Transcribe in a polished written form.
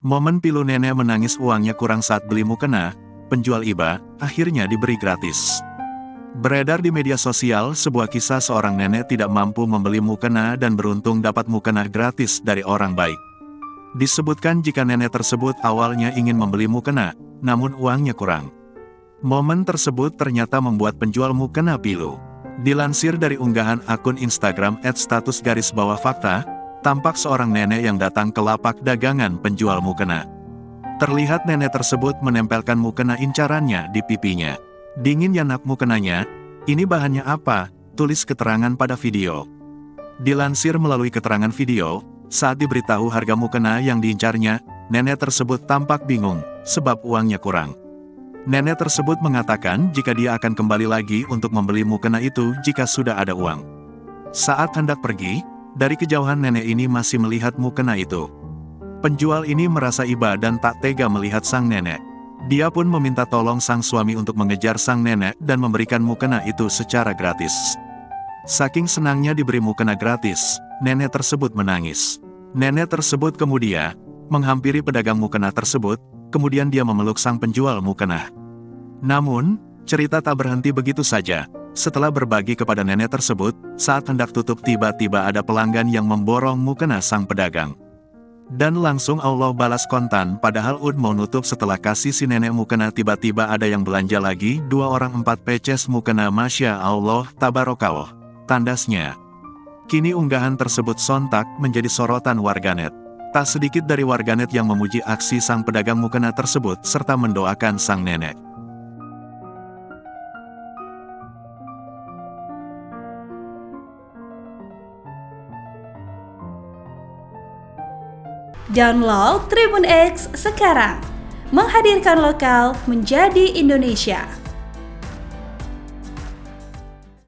Momen pilu nenek menangis uangnya kurang saat beli mukena, penjual iba, akhirnya diberi gratis. Beredar di media sosial sebuah kisah seorang nenek tidak mampu membeli mukena dan beruntung dapat mukena gratis dari orang baik. Disebutkan jika nenek tersebut awalnya ingin membeli mukena, namun uangnya kurang. Momen tersebut ternyata membuat penjual mukena pilu. Dilansir dari unggahan akun Instagram @status_fakta, tampak seorang nenek yang datang ke lapak dagangan penjual mukena. Terlihat nenek tersebut menempelkan mukena incarannya di pipinya. Dingin ya nak mukenanya, ini bahannya apa? Tulis keterangan pada video. Dilansir melalui keterangan video, saat diberitahu harga mukena yang diincarnya, nenek tersebut tampak bingung, sebab uangnya kurang. Nenek tersebut mengatakan jika dia akan kembali lagi untuk membeli mukena itu jika sudah ada uang. Saat hendak pergi, dari kejauhan nenek ini masih melihat mukena itu. Penjual ini merasa iba dan tak tega melihat sang nenek. Dia pun meminta tolong sang suami untuk mengejar sang nenek dan memberikan mukena itu secara gratis. Saking senangnya diberi mukena gratis, nenek tersebut menangis. Nenek tersebut kemudian menghampiri pedagang mukena tersebut, kemudian dia memeluk sang penjual mukena. Namun, cerita tak berhenti begitu saja. Setelah berbagi kepada nenek tersebut, saat hendak tutup tiba-tiba ada pelanggan yang memborong mukena sang pedagang. Dan langsung Allah balas kontan, padahal mau nutup setelah kasih si nenek mukena tiba-tiba ada yang belanja lagi, 2 orang 4 peces mukena, Masya Allah, Tabarakallah. Tandasnya. Kini unggahan tersebut sontak menjadi sorotan warganet. Tak sedikit dari warganet yang memuji aksi sang pedagang mukena tersebut serta mendoakan sang nenek. Download Tribun X sekarang, menghadirkan lokal menjadi Indonesia.